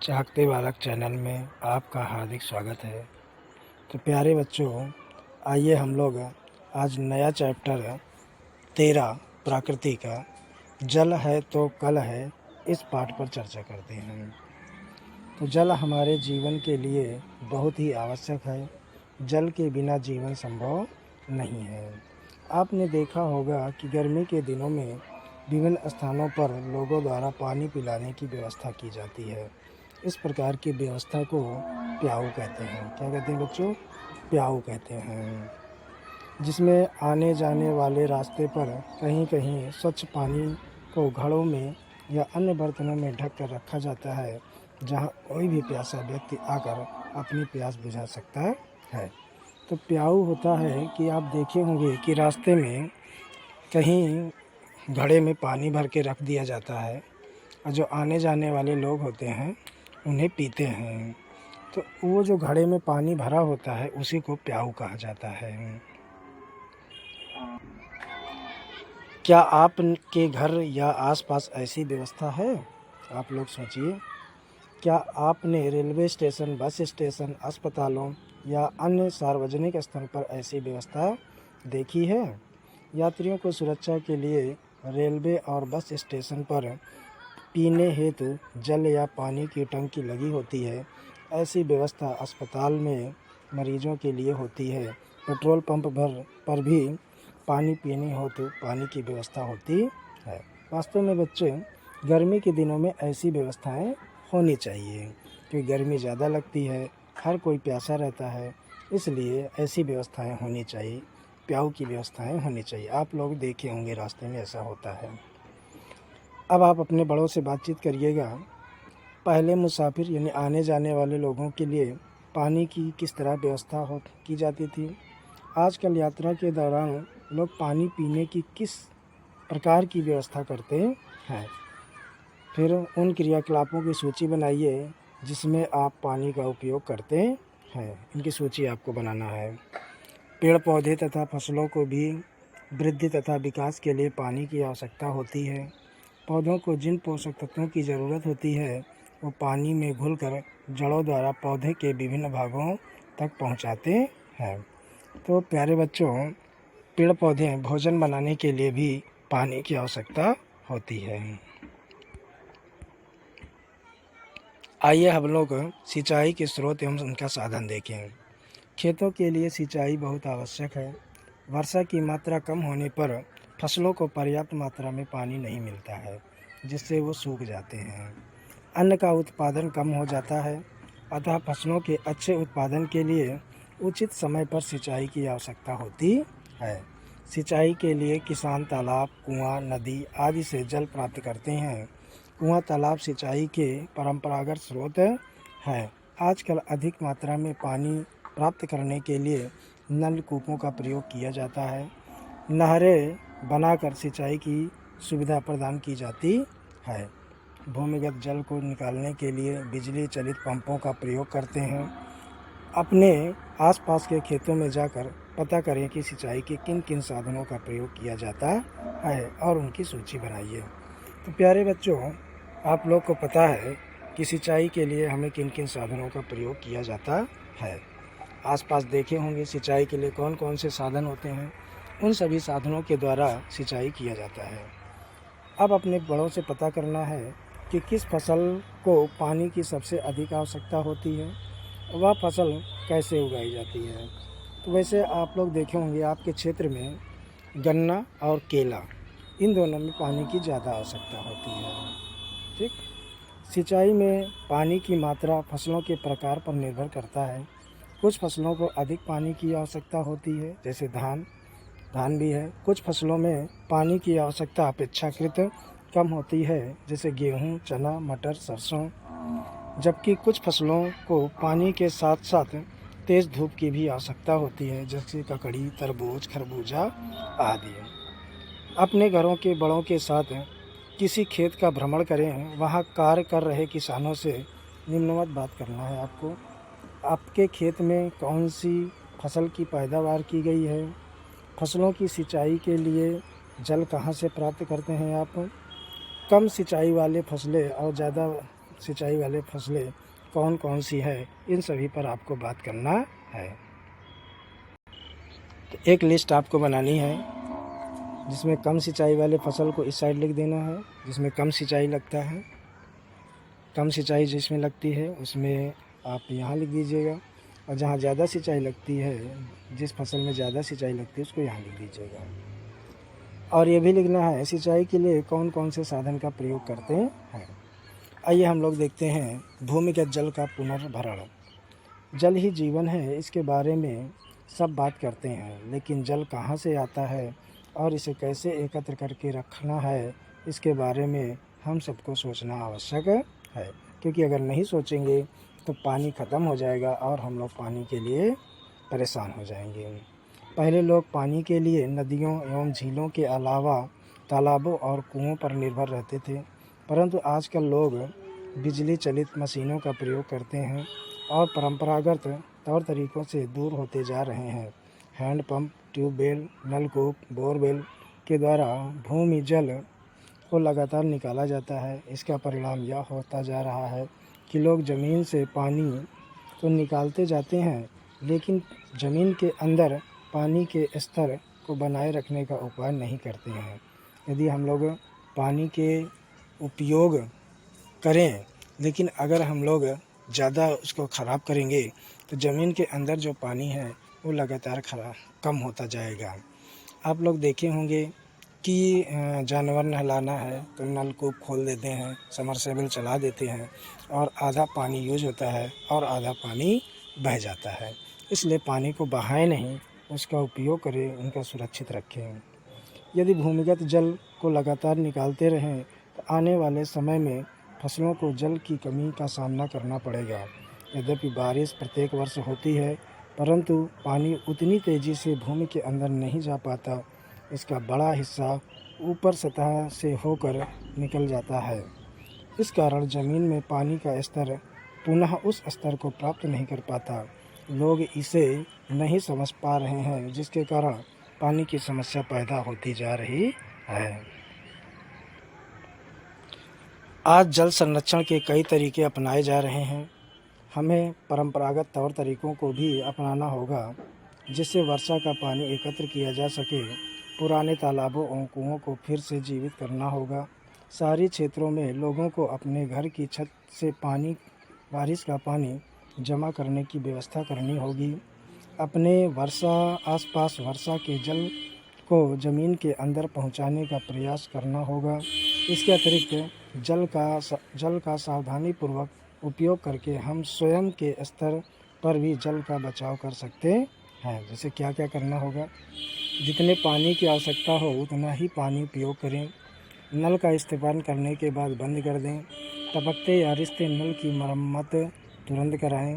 चाहते बालक चैनल में आपका हार्दिक स्वागत है। तो प्यारे बच्चों, आइए हम लोग आज नया चैप्टर 13 प्रकृति का जल है तो कल है, इस पाठ पर चर्चा करते हैं। तो जल हमारे जीवन के लिए बहुत ही आवश्यक है। जल के बिना जीवन संभव नहीं है। आपने देखा होगा कि गर्मी के दिनों में विभिन्न स्थानों पर लोगों द्वारा पानी पिलाने की व्यवस्था की जाती है। इस प्रकार की व्यवस्था को प्याऊ कहते हैं। क्या कहते हैं बच्चों? प्याऊ कहते हैं। जिसमें आने जाने वाले रास्ते पर कहीं कहीं स्वच्छ पानी को घड़ों में या अन्य बर्तनों में ढक कर रखा जाता है, जहां कोई भी प्यासा व्यक्ति आकर अपनी प्यास बुझा सकता है। तो प्याऊ होता है कि आप देखे होंगे कि रास्ते में कहीं घड़े में पानी भर के रख दिया जाता है और जो आने जाने वाले लोग होते हैं उन्हें पीते हैं। तो वो जो घड़े में पानी भरा होता है उसी को प्याऊ कहा जाता है। क्या आपके घर या आसपास ऐसी व्यवस्था है? आप लोग सोचिए। क्या आपने रेलवे स्टेशन, बस स्टेशन, अस्पतालों या अन्य सार्वजनिक स्थल पर ऐसी व्यवस्था देखी है? यात्रियों को सुरक्षा के लिए रेलवे और बस स्टेशन पर पीने हेतु जल या पानी की टंकी लगी होती है। ऐसी व्यवस्था अस्पताल में मरीजों के लिए होती है। पेट्रोल पंप पर भी पानी पीने हेतु पानी की व्यवस्था होती है। वास्तव में बच्चे, गर्मी के दिनों में ऐसी व्यवस्थाएं होनी चाहिए, क्योंकि गर्मी ज़्यादा लगती है, हर कोई प्यासा रहता है, इसलिए ऐसी व्यवस्थाएं होनी चाहिए। प्याऊ की व्यवस्थाएं होनी चाहिए। आप लोग देखे होंगे रास्ते में ऐसा होता है। अब आप अपने बड़ों से बातचीत करिएगा। पहले मुसाफिर यानी आने जाने वाले लोगों के लिए पानी की किस तरह व्यवस्था की जाती थी। आजकल यात्रा के दौरान लोग पानी पीने की किस प्रकार की व्यवस्था करते हैं। फिर उन क्रियाकलापों की सूची बनाइए जिसमें आप पानी का उपयोग करते हैं। इनकी सूची आपको बनाना है। पेड़ पौधे तथा फसलों को भी वृद्धि तथा विकास के लिए पानी की आवश्यकता होती है। पौधों को जिन पोषक तत्वों की ज़रूरत होती है वो पानी में घुलकर जड़ों द्वारा पौधे के विभिन्न भागों तक पहुंचाते हैं। तो प्यारे बच्चों, पेड़ पौधे भोजन बनाने के लिए भी पानी की आवश्यकता होती है। आइए हम लोग सिंचाई के स्रोत एवं उनका साधन देखें। खेतों के लिए सिंचाई बहुत आवश्यक है। वर्षा की मात्रा कम होने पर फसलों को पर्याप्त मात्रा में पानी नहीं मिलता है, जिससे वो सूख जाते हैं। अन्न का उत्पादन कम हो जाता है, अतः फसलों के अच्छे उत्पादन के लिए उचित समय पर सिंचाई की आवश्यकता होती है। सिंचाई के लिए किसान तालाब, कुआं, नदी आदि से जल प्राप्त करते हैं। कुआं, तालाब सिंचाई के परंपरागत स्रोत हैं। आजकल अधिक मात्रा में पानी प्राप्त करने के लिए नलकूपों का प्रयोग किया जाता है। नहरें बनाकर सिंचाई की सुविधा प्रदान की जाती है। भूमिगत जल को निकालने के लिए बिजली चलित पंपों का प्रयोग करते हैं। अपने आसपास के खेतों में जाकर पता करें कि सिंचाई के किन किन साधनों का प्रयोग किया जाता है और उनकी सूची बनाइए। तो प्यारे बच्चों, आप लोग को पता है कि सिंचाई के लिए हमें किन किन साधनों का प्रयोग किया जाता है। आसपास देखे होंगे सिंचाई के लिए कौन कौन से साधन होते हैं। उन सभी साधनों के द्वारा सिंचाई किया जाता है। अब अपने बड़ों से पता करना है कि किस फसल को पानी की सबसे अधिक आवश्यकता होती है, वह फसल कैसे उगाई जाती है। तो वैसे आप लोग देखे होंगे आपके क्षेत्र में गन्ना और केला, इन दोनों में पानी की ज़्यादा आवश्यकता होती है। ठीक। सिंचाई में पानी की मात्रा फसलों के प्रकार पर निर्भर करता है। कुछ फसलों को अधिक पानी की आवश्यकता होती है, जैसे धान भी है। कुछ फसलों में पानी की आवश्यकता अपेक्षाकृत कम होती है, जैसे गेहूं, चना, मटर, सरसों। जबकि कुछ फसलों को पानी के साथ साथ तेज़ धूप की भी आवश्यकता होती है, जैसे ककड़ी, तरबूज, खरबूजा आदि। अपने घरों के बड़ों के साथ किसी खेत का भ्रमण करें। वहाँ कार्य कर रहे किसानों से निम्नवत बात करना है आपको। आपके खेत में कौन सी फसल की पैदावार की गई है, फसलों की सिंचाई के लिए जल कहाँ से प्राप्त करते हैं आप, कम सिंचाई वाले फसलें और ज़्यादा सिंचाई वाले फसलें कौन कौन सी है, इन सभी पर आपको बात करना है। तो एक लिस्ट आपको बनानी है जिसमें कम सिंचाई वाले फसल को इस साइड लिख देना है, जिसमें कम सिंचाई लगता है, कम सिंचाई जिसमें लगती है उसमें आप यहाँ लिख दीजिएगा, और जहाँ ज़्यादा सिंचाई लगती है, जिस फसल में ज़्यादा सिंचाई लगती है उसको यहाँ लिख दीजिएगा। और ये भी लिखना है सिंचाई के लिए कौन कौन से साधन का प्रयोग करते हैं। आइए हम लोग देखते हैं भूमिगत जल का पुनर्भरण। जल ही जीवन है, इसके बारे में सब बात करते हैं, लेकिन जल कहाँ से आता है और इसे कैसे एकत्र करके रखना है, इसके बारे में हम सबको सोचना आवश्यक है। क्योंकि अगर नहीं सोचेंगे तो पानी ख़त्म हो जाएगा और हम लोग पानी के लिए परेशान हो जाएंगे। पहले लोग पानी के लिए नदियों एवं झीलों के अलावा तालाबों और कुओं पर निर्भर रहते थे, परंतु आजकल लोग बिजली चलित मशीनों का प्रयोग करते हैं और परंपरागत तौर तरीक़ों से दूर होते जा रहे हैं। हैंडपंप, ट्यूबवेल, नलकूप, बोरवेल के द्वारा भूमि जल को लगातार निकाला जाता है। इसका परिणाम यह होता जा रहा है कि लोग ज़मीन से पानी तो निकालते जाते हैं, लेकिन ज़मीन के अंदर पानी के स्तर को बनाए रखने का उपाय नहीं करते हैं। यदि हम लोग पानी के उपयोग करें, लेकिन अगर हम लोग ज़्यादा उसको ख़राब करेंगे तो ज़मीन के अंदर जो पानी है वो लगातार कम होता जाएगा। आप लोग देखे होंगे कि जानवर नहलाना है तो नलकूप खोल देते हैं, समरसेबल चला देते हैं और आधा पानी यूज होता है और आधा पानी बह जाता है। इसलिए पानी को बहाएं नहीं, उसका उपयोग करें, उनका सुरक्षित रखें। यदि भूमिगत जल को लगातार निकालते रहें तो आने वाले समय में फसलों को जल की कमी का सामना करना पड़ेगा। यद्यपि बारिश प्रत्येक वर्ष होती है, परंतु पानी उतनी तेज़ी से भूमि के अंदर नहीं जा पाता। इसका बड़ा हिस्सा ऊपर सतह से होकर निकल जाता है। इस कारण ज़मीन में पानी का स्तर पुनः उस स्तर को प्राप्त नहीं कर पाता। लोग इसे नहीं समझ पा रहे हैं, जिसके कारण पानी की समस्या पैदा होती जा रही है। आज जल संरक्षण के कई तरीके अपनाए जा रहे हैं। हमें परंपरागत तौर तरीकों को भी अपनाना होगा, जिससे वर्षा का पानी एकत्र किया जा सके। पुराने तालाबों और कुओं को फिर से जीवित करना होगा। शहरी क्षेत्रों में लोगों को अपने घर की छत से बारिश का पानी जमा करने की व्यवस्था करनी होगी। अपने आसपास वर्षा के जल को ज़मीन के अंदर पहुंचाने का प्रयास करना होगा। इसके अतिरिक्त जल का सावधानीपूर्वक उपयोग करके हम स्वयं के स्तर पर भी जल का बचाव कर सकते हैं। जैसे क्या क्या करना होगा, जितने पानी की आवश्यकता हो उतना ही पानी उपयोग करें। नल का इस्तेमाल करने के बाद बंद कर दें। टपकते या रिसते नल की मरम्मत तुरंत कराएं।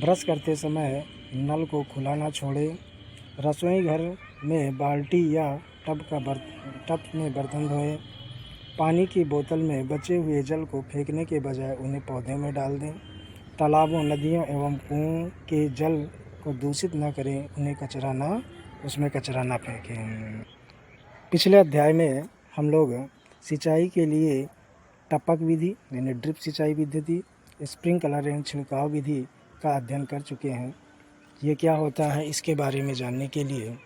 ब्रश करते समय नल को खुला ना छोड़ें। रसोई घर में बाल्टी या टब में बर्तन धोएं। पानी की बोतल में बचे हुए जल को फेंकने के बजाय उन्हें पौधे में डाल दें। तालाबों, नदियों एवं कुओं के जल को दूषित न करें, उसमें कचरा ना फेंकें। पिछले अध्याय में हम लोग सिंचाई के लिए टपक विधि यानी ड्रिप सिंचाई पद्धति, स्प्रिंकलर एवं छिड़काव विधि का अध्ययन कर चुके हैं। ये क्या होता है, इसके बारे में जानने के लिए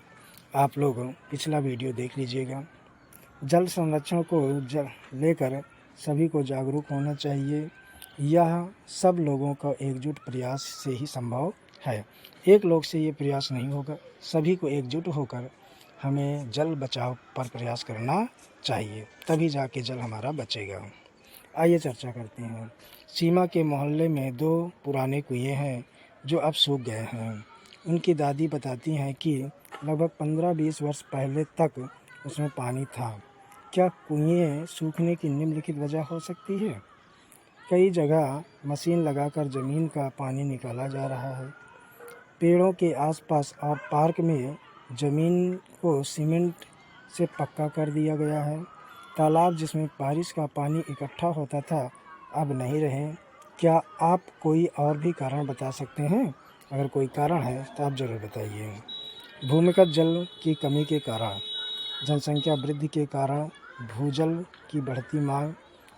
आप लोग पिछला वीडियो देख लीजिएगा। जल संरक्षण को लेकर सभी को जागरूक होना चाहिए। यह सब लोगों का एकजुट प्रयास से ही संभव है। एक लोग से ये प्रयास नहीं होगा, सभी को एकजुट होकर हमें जल बचाव पर प्रयास करना चाहिए, तभी जाके जल हमारा बचेगा। आइए चर्चा करते हैं। सीमा के मोहल्ले में 2 पुराने कुएं हैं जो अब सूख गए हैं। उनकी दादी बताती हैं कि लगभग 15-20 वर्ष पहले तक उसमें पानी था। क्या कुएं सूखने की निम्नलिखित वजह हो सकती है? कई जगह मशीन लगाकर ज़मीन का पानी निकाला जा रहा है। पेड़ों के आसपास और पार्क में ज़मीन को सीमेंट से पक्का कर दिया गया है। तालाब जिसमें बारिश का पानी इकट्ठा होता था, अब नहीं रहे। क्या आप कोई और भी कारण बता सकते हैं? अगर कोई कारण है तो आप ज़रूर बताइए। भूमिगत जल की कमी के कारण, जनसंख्या वृद्धि के कारण, भूजल की बढ़ती मांग,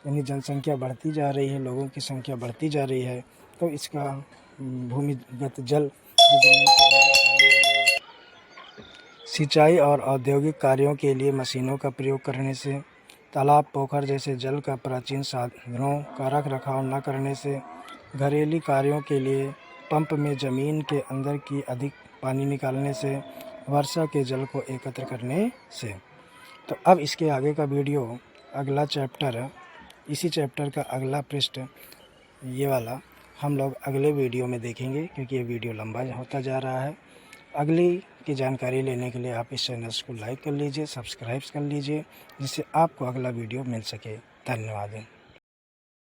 यानी जनसंख्या बढ़ती जा रही है, लोगों की संख्या बढ़ती जा रही है, तो इसका भूमिगत जल जो ज़मीन के अंदर पानी है, सिंचाई और औद्योगिक कार्यों के लिए मशीनों का प्रयोग करने से, तालाब पोखर जैसे जल का प्राचीन साधनों का रख रखाव न करने से, घरेलू कार्यों के लिए पंप में ज़मीन के अंदर की अधिक पानी निकालने से, वर्षा के जल को एकत्र करने से। तो अब इसके आगे का वीडियो, अगला चैप्टर, इसी चैप्टर का अगला पृष्ठ, ये वाला हम लोग अगले वीडियो में देखेंगे, क्योंकि ये वीडियो लंबा होता जा रहा है। अगली की जानकारी लेने के लिए आप इस चैनल को लाइक कर लीजिए, सब्सक्राइब कर लीजिए, जिससे आपको अगला वीडियो मिल सके। धन्यवाद।